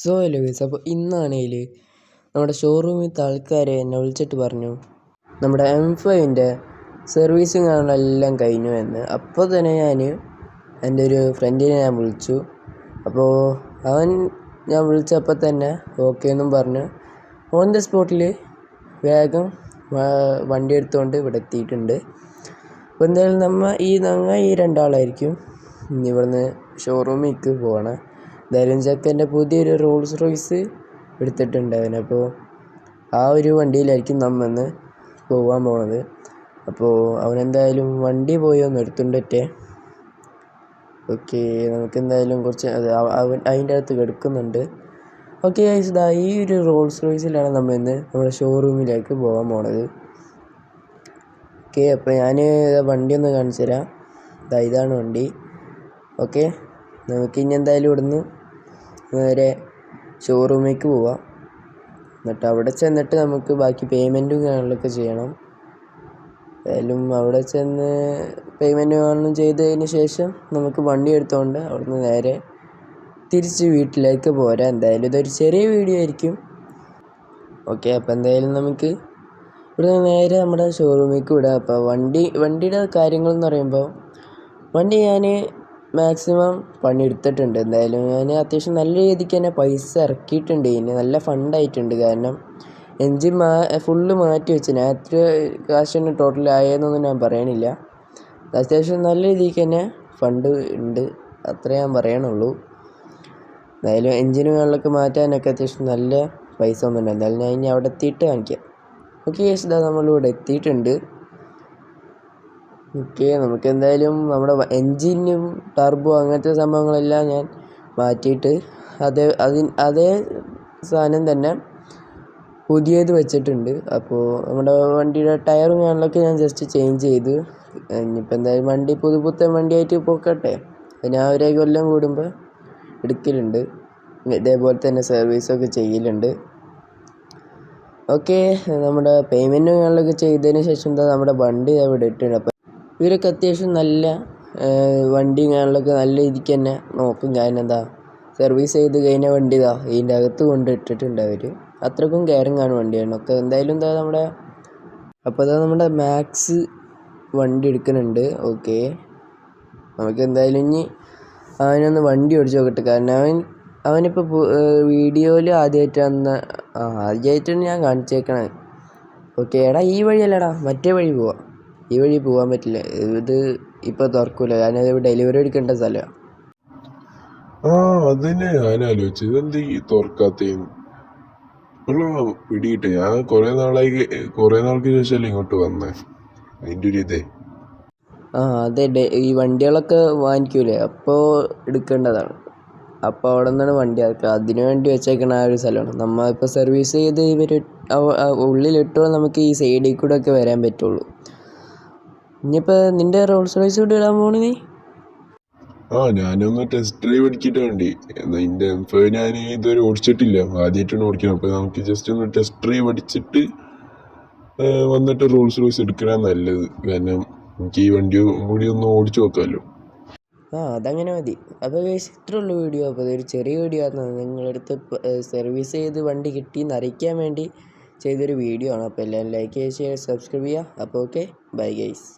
Hello guys, അപ്പോൾ ഇന്നാണെങ്കിൽ നമ്മുടെ ഷോറൂമിലത്തെ ആൾക്കാർ എന്നെ വിളിച്ചിട്ട് പറഞ്ഞു നമ്മുടെ M5-ൻ്റെ സർവീസും കാര്യങ്ങളെല്ലാം കഴിഞ്ഞു എന്ന്. അപ്പോൾ തന്നെ ഞാൻ എൻ്റെ ഒരു ഫ്രണ്ടിനെ വിളിച്ചു. അപ്പോൾ ഞാൻ വിളിച്ചപ്പോൾ തന്നെ ഓക്കെ എന്നും പറഞ്ഞ് ഓൺ ദ സ്പോട്ടിൽ വേഗം വണ്ടി എടുത്തുകൊണ്ട് ഇവിടെ എത്തിയിട്ടുണ്ട്. അപ്പോൾ എന്തായാലും ഞങ്ങൾ ഈ രണ്ടാളായിരിക്കും ഇവിടുന്ന് ഷോറൂമിലേക്ക് പോകണം. എന്തായാലും ചെക്കൻ്റെ പുതിയൊരു റോൾസ് റോയ്സ് എടുത്തിട്ടുണ്ട് അവൻ. അപ്പോൾ ആ ഒരു വണ്ടിയിലായിരിക്കും നമ്മന്ന് പോകാൻ പോണത്. അപ്പോൾ അവനെന്തായാലും വണ്ടി പോയി ഒന്ന് എടുത്തുകൊണ്ടിട്ടേ. ഓക്കെ, നമുക്കെന്തായാലും കുറച്ച് അവൻ അതിൻ്റെ അകത്ത് കിടക്കുന്നുണ്ട്. ഓക്കെ ഗൈസ്, ഈ ഒരു റോൾസ് റോയ്സിലാണ് നമ്മൾ ഇന്ന് നമ്മുടെ ഷോറൂമിലേക്ക് പോകാൻ പോണത്. ഓക്കെ, അപ്പോൾ ഞാൻ വണ്ടി ഒന്ന് കാണിച്ചു തരാം. ഇതാണ് വണ്ടി. ഓക്കെ, നമുക്കിനി എന്തായാലും ഇവിടുന്ന് നേരെ ഷോറൂമിലേക്ക് പോവാം. എന്നിട്ട് അവിടെ ചെന്നിട്ട് നമുക്ക് ബാക്കി പേയ്മെൻറ്റും കാര്യങ്ങളൊക്കെ ചെയ്യണം. എന്തായാലും അവിടെ ചെന്ന് പേയ്മെൻറ്റ് കാണും ചെയ്തതിന് ശേഷം നമുക്ക് വണ്ടി എടുത്തുകൊണ്ട് അവിടുന്ന് നേരെ തിരിച്ച് വീട്ടിലേക്ക് പോരാം. എന്തായാലും ഇതൊരു ചെറിയ വീഡിയോ ആയിരിക്കും. ഓക്കെ, അപ്പോൾ എന്തായാലും നമുക്ക് ഇവിടെ നേരെ നമ്മുടെ ഷോറൂമിലേക്ക് വിടാം. അപ്പോൾ വണ്ടിയുടെ കാര്യങ്ങളെന്ന് പറയുമ്പോൾ വണ്ടി ഞാൻ മാക്സിമം പണിയെടുത്തിട്ടുണ്ട്. എന്തായാലും ഞാൻ അത്യാവശ്യം നല്ല രീതിക്ക് തന്നെ പൈസ ഇറക്കിയിട്ടുണ്ട്. ഇനി നല്ല ഫണ്ടായിട്ടുണ്ട്. കാരണം എൻജിൻ ഫുള്ള് മാറ്റി വെച്ച് ഞാൻ എത്ര കാശാണ് ടോട്ടൽ ആയതെന്നൊന്നും ഞാൻ പറയണില്ല. അത്യാവശ്യം നല്ല രീതിക്ക് തന്നെ ഫണ്ട് ഉണ്ട്, അത്രേ ഞാൻ പറയണുള്ളൂ. എന്തായാലും എൻജിനുകളിലൊക്കെ മാറ്റാനൊക്കെ അത്യാവശ്യം നല്ല പൈസ ഒന്നുണ്ട്. എന്തായാലും ഞാൻ ഇനി അവിടെ എത്തിയിട്ട് കാണിക്കാം. ഓക്കെ യെസ്, നമ്മളിവിടെ എത്തിയിട്ടുണ്ട്. ഓക്കെ, നമുക്ക് എന്തായാലും നമ്മുടെ എൻജിനും ടർബോ അങ്ങനത്തെ സംഭവങ്ങളെല്ലാം ഞാൻ മാറ്റിയിട്ട് അതേ സാധനം തന്നെ പുതിയത് വെച്ചിട്ടുണ്ട്. അപ്പോൾ നമ്മുടെ വണ്ടിയുടെ ടയറും കാര്യങ്ങളൊക്കെ ഞാൻ ജസ്റ്റ് ചേഞ്ച് ചെയ്തു. ഇനിയിപ്പോൾ എന്തായാലും വണ്ടി പുതുപുത്തൻ വണ്ടിയായിട്ട് പോക്കട്ടെ. ഞാൻ ഒരു കൊല്ലം കൂടുമ്പോൾ എടുക്കലുണ്ട്. ഇതേപോലെ തന്നെ സർവീസൊക്കെ ചെയ്യലുണ്ട്. ഓക്കെ, നമ്മുടെ പേയ്മെൻറ്റും കാര്യങ്ങളൊക്കെ ചെയ്തതിന് ശേഷം നമ്മുടെ വണ്ടി ഇവിടെ ഇട്ടുണ്ട്. അപ്പോൾ ഇവരൊക്കെ അത്യാവശ്യം നല്ല വണ്ടിയും കാര്യങ്ങളൊക്കെ നല്ല രീതിക്ക് തന്നെ നോക്കും. ഞാനെന്താ സർവീസ് ചെയ്ത് കഴിഞ്ഞ വണ്ടി ഇതിൻ്റെ അകത്ത് കൊണ്ടിട്ടിട്ടുണ്ട് അവർ. അത്രക്കും കെയറിങ് ആണ് വണ്ടിയാണ് ഒക്കെ. എന്തായാലും നമ്മുടെ മാക്സ് വണ്ടി എടുക്കുന്നുണ്ട്. ഓക്കെ, നമുക്ക് എന്തായാലും ഇനി അവനൊന്ന് വണ്ടി ഓടിച്ച് നോക്കട്ടെ. കാരണം അവനിപ്പോൾ വീഡിയോയിൽ ആദ്യമായിട്ടാണ് ഞാൻ കാണിച്ചേക്കണത്. ഓക്കെ, എടാ ഈ വഴിയല്ലടാ, മറ്റേ വഴി പോവാം. ഈ വഴി പോകാൻ പറ്റില്ല, ഇത് ഇപ്പോൾ തുറക്കൂല. ഞാനത് ഡെലിവറി എടുക്കേണ്ട സ്ഥലമാണ്. അതിനെ ഞാൻ ആലോചിച്ചു, ഇതെന്ത് ഈ തുറക്കാത്തേന്ന് പിടിയിട്ട്. ഞാൻ കുറെ നാൾക്ക് ശേഷമല്ലേ ഇങ്ങോട്ട് വന്നേ. അതിൻ്റെ ഒരു ഇതേ അതെ, ഈ വണ്ടികളൊക്കെ വാങ്ങിക്കൂലേ, അപ്പോൾ എടുക്കേണ്ടതാണ്. അപ്പോൾ അവിടെ നിന്നാണ് വണ്ടി ഇറക്കുക. അതിനു വേണ്ടി വെച്ചേക്കണ ആ ഒരു സ്ഥലമാണ്. നമ്മൾ ഇപ്പോൾ സർവീസ് ചെയ്ത് ഇവർ ഉള്ളിലിട്ടോളം നമുക്ക് ഈ സൈഡിൽ കൂടെ ഒക്കെ വരാൻ പറ്റുള്ളൂ. ഇനിയിപ്പോൾ നിൻ്റെ റോൾസ് റോയ്സ് കൂടെ ഇടാൻ പോണ നീ? ഞാനൊന്ന് ടെസ്റ്റ് ഡ്രൈവ് അടിച്ചിട്ട് വേണ്ടി. എൻ്റെ M5 ഞാൻ ഇതുവരെ ഓടിച്ചിട്ടില്ല, ആദ്യമായിട്ടാണ് ഓടിക്കണം. അപ്പോൾ നമുക്ക് ജസ്റ്റ് ഒന്ന് ടെസ്റ്റ് ഡ്രൈവ് അടിച്ചിട്ട് വന്നിട്ട് റോൾസ് റോയ്സ് എടുക്കണ നല്ലത്. കാരണം എനിക്ക് ഈ വണ്ടി കൂടി ഒന്ന് ഓടിച്ചു നോക്കാമല്ലോ. അതങ്ങനെ മതി. അപ്പോൾ ഇത്രേ ഉള്ളൂ വീഡിയോ. അപ്പോൾ ഇതൊരു ചെറിയ വീഡിയോ ആണ്. നിങ്ങളടുത്ത് സർവീസ് ചെയ്ത് വണ്ടി കിട്ടിയെന്ന് അറിയിക്കാൻ വേണ്ടി ചെയ്തൊരു വീഡിയോ ആണ്. അപ്പോൾ എല്ലാവരും ലൈക്ക് ചെയ്യുക, ഷെയർ, സബ്സ്ക്രൈബ് ചെയ്യുക. അപ്പോൾ ഓക്കെ, ബൈ ഗൈസ്.